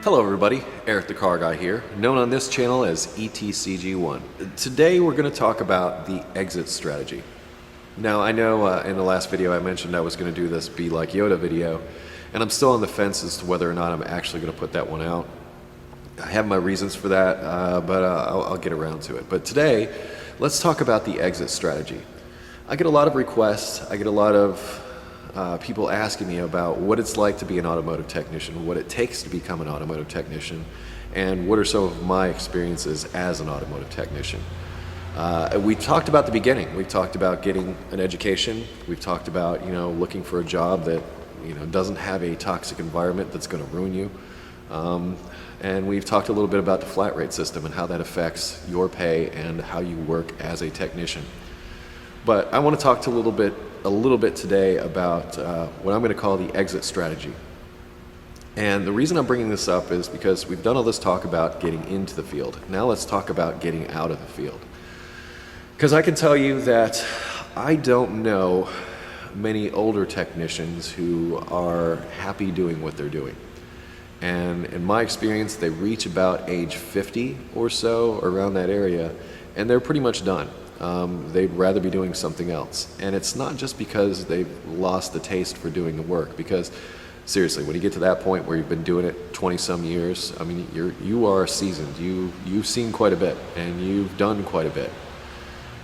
Hello everybody, Eric the Car Guy here, known on this channel as ETCG1. Today we're going to talk about the exit strategy. Now I know in the last video I mentioned I was going to do this Be Like Yoda video, and I'm still on the fence as to whether or not I'm actually going to put that one out. I have my reasons for that, but I'll get around to it. But today, let's talk about the exit strategy. I get a lot of requests, I get a lot of people asking me about what it's like to be an automotive technician, what it takes to become an automotive technician, and what are some of my experiences as an automotive technician. We talked about the beginning. We talked about getting an education. We've talked about looking for a job that doesn't have a toxic environment that's going to ruin you. And we've talked a little bit about the flat rate system and how that affects your pay and how you work as a technician. But I want to talk a little bit today about what I'm going to call the exit strategy. And the reason I'm bringing this up is because we've done all this talk about getting into the field. Now let's talk about getting out of the field. Because I can tell you that I don't know many older technicians who are happy doing what they're doing. And in my experience, they reach about age 50 or so, around that area, and they're pretty much done. They'd rather be doing something else. And it's not just because they've lost the taste for doing the work, because seriously, when you get to that point where you've been doing it 20 some years, I mean, you are seasoned. You've seen quite a bit and you've done quite a bit.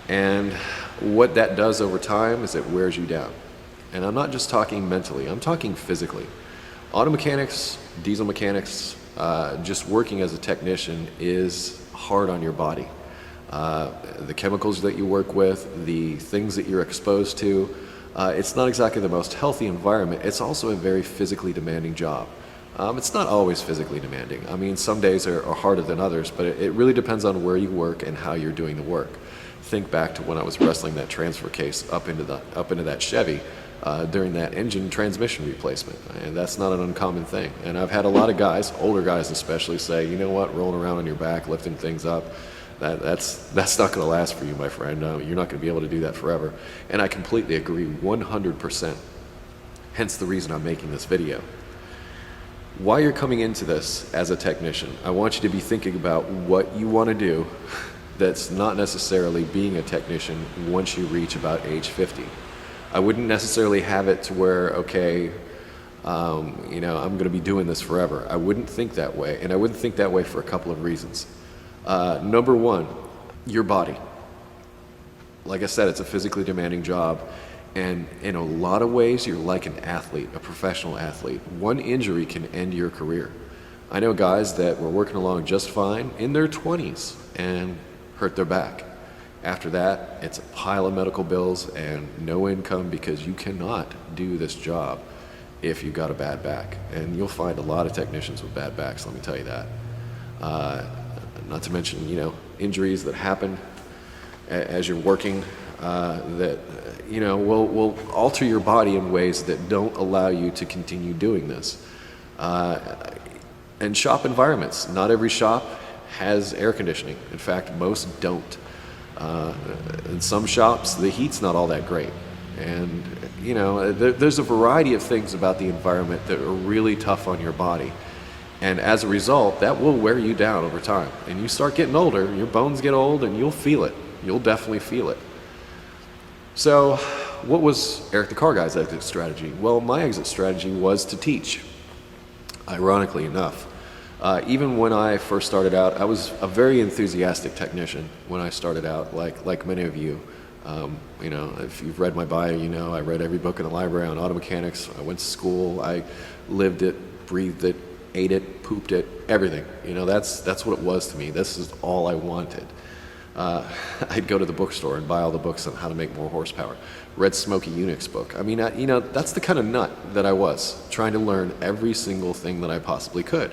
And what that does over time is it wears you down. And I'm not just talking mentally, I'm talking physically. Auto mechanics, diesel mechanics, just working as a technician is hard on your body. The chemicals that you work with, the things that you're exposed to, it's not exactly the most healthy environment. It's also a very physically demanding job. It's not always physically demanding. I mean, some days are harder than others, but it really depends on where you work and how you're doing the work. Think back to when I was wrestling that transfer case up into that Chevy during that engine transmission replacement, and that's not an uncommon thing. And I've had a lot of guys, older guys especially, say, you know what, rolling around on your back, lifting things up, that's not going to last for you, my friend. You're not going to be able to do that forever. And I completely agree 100%. Hence the reason I'm making this video. While you're coming into this as a technician, I want you to be thinking about what you want to do that's not necessarily being a technician once you reach about age 50. I wouldn't necessarily have it to where, okay, I'm going to be doing this forever. I wouldn't think that way, and I wouldn't think that way for a couple of reasons. Number one, your body. Like I said, it's a physically demanding job, and in a lot of ways, you're like an athlete, a professional athlete. One injury can end your career. I know guys that were working along just fine in their 20s and hurt their back. After that, it's a pile of medical bills and no income, because you cannot do this job if you've got a bad back. And you'll find a lot of technicians with bad backs, let me tell you that. Not to mention, injuries that happen as you're working that, will alter your body in ways that don't allow you to continue doing this. And shop environments. Not every shop has air conditioning. In fact, most don't. In some shops, the heat's not all that great. And, there's a variety of things about the environment that are really tough on your body. And as a result, that will wear you down over time. And you start getting older, your bones get old, and you'll feel it. You'll definitely feel it. So, what was Eric the Car Guy's exit strategy? Well, my exit strategy was to teach, ironically enough. Even when I first started out, I was a very enthusiastic technician when I started out, like many of you. If you've read my bio, I read every book in the library on auto mechanics. I went to school, I lived it, breathed it, ate it, pooped it, everything. That's what it was to me. This is all I wanted. I'd go to the bookstore and buy all the books on how to make more horsepower. Read Smokey Yunick's book. I mean, that's the kind of nut that I was, trying to learn every single thing that I possibly could.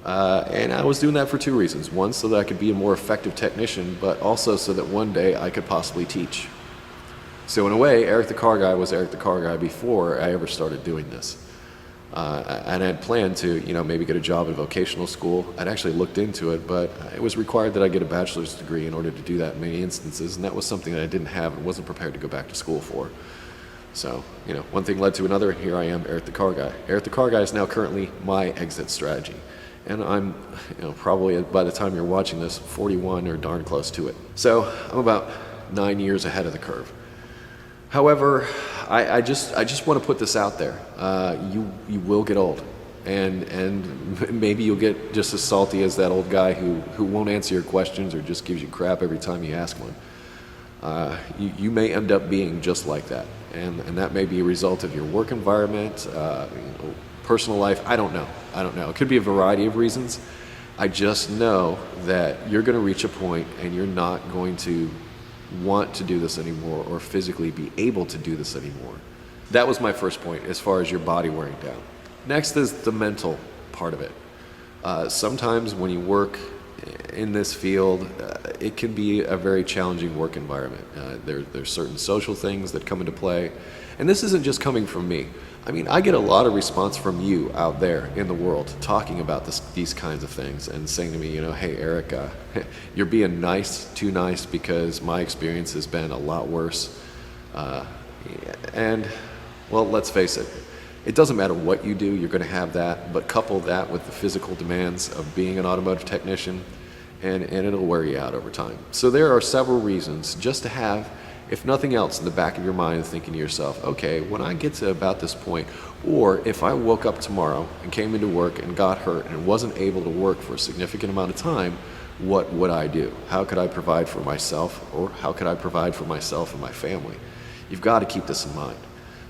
And I was doing that for two reasons. One, so that I could be a more effective technician, but also so that one day I could possibly teach. So in a way, Eric the Car Guy was Eric the Car Guy before I ever started doing this. And I had planned to, maybe get a job at a vocational school. I'd actually looked into it, but it was required that I get a bachelor's degree in order to do that in many instances, and that was something that I didn't have and wasn't prepared to go back to school for. So, one thing led to another, and here I am, Eric the Car Guy. Eric the Car Guy is now currently my exit strategy. And I'm, probably by the time you're watching this, 41 or darn close to it. So I'm about 9 years ahead of the curve. However, I just want to put this out there. You will get old, and maybe you'll get just as salty as that old guy who won't answer your questions or just gives you crap every time you ask one. You may end up being just like that, and that may be a result of your work environment, personal life. I don't know. It could be a variety of reasons. I just know that you're going to reach a point and you're not going to want to do this anymore or physically be able to do this anymore. That was my first point as far as your body wearing down. Next is the mental part of it. Sometimes when you work in this field, it can be a very challenging work environment. There's certain social things that come into play, and this isn't just coming from me. I mean, I get a lot of response from you out there in the world talking about these kinds of things and saying to me, hey, Eric, you're being too nice, because my experience has been a lot worse. And, well, let's face it, it doesn't matter what you do, you're going to have that, but couple that with the physical demands of being an automotive technician, and it'll wear you out over time. So there are several reasons just to have, if nothing else, in the back of your mind, thinking to yourself, okay, when I get to about this point, or if I woke up tomorrow and came into work and got hurt and wasn't able to work for a significant amount of time, what would I do? How could I provide for myself, or how could I provide for myself and my family? You've got to keep this in mind.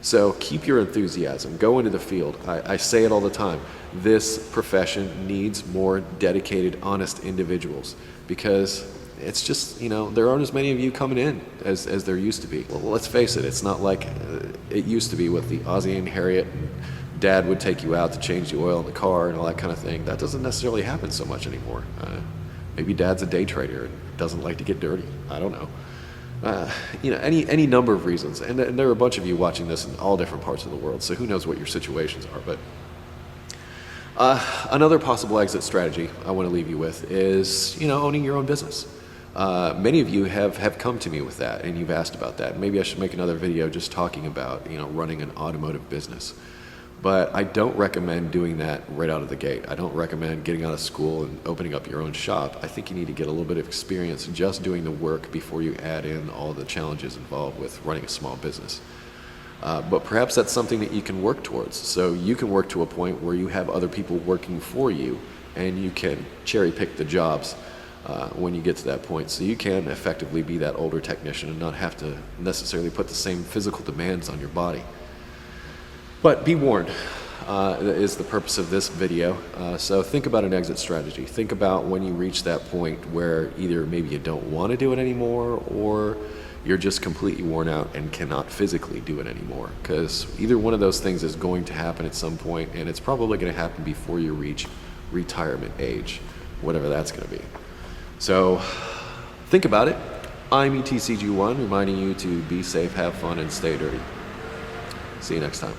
So keep your enthusiasm, go into the field. I say it all the time. This profession needs more dedicated, honest individuals, because it's just, there aren't as many of you coming in as there used to be. Well, let's face it, it's not like it used to be with the Aussie and Harriet. Dad would take you out to change the oil in the car and all that kind of thing. That doesn't necessarily happen so much anymore. Maybe Dad's a day trader and doesn't like to get dirty. I don't know. Any number of reasons, and there are a bunch of you watching this in all different parts of the world, so who knows what your situations are. But another possible exit strategy I want to leave you with is, owning your own business. Many of you have come to me with that, and you've asked about that. Maybe I should make another video just talking about, running an automotive business. But I don't recommend doing that right out of the gate. I don't recommend getting out of school and opening up your own shop. I think you need to get a little bit of experience just doing the work before you add in all the challenges involved with running a small business. But perhaps that's something that you can work towards. So you can work to a point where you have other people working for you, and you can cherry pick the jobs when you get to that point. So you can effectively be that older technician and not have to necessarily put the same physical demands on your body. But be warned, is the purpose of this video. So think about an exit strategy. Think about when you reach that point where either maybe you don't want to do it anymore, or you're just completely worn out and cannot physically do it anymore. Because either one of those things is going to happen at some point, and it's probably going to happen before you reach retirement age, whatever that's going to be. So think about it. I'm ETCG1, reminding you to be safe, have fun, and stay dirty. See you next time.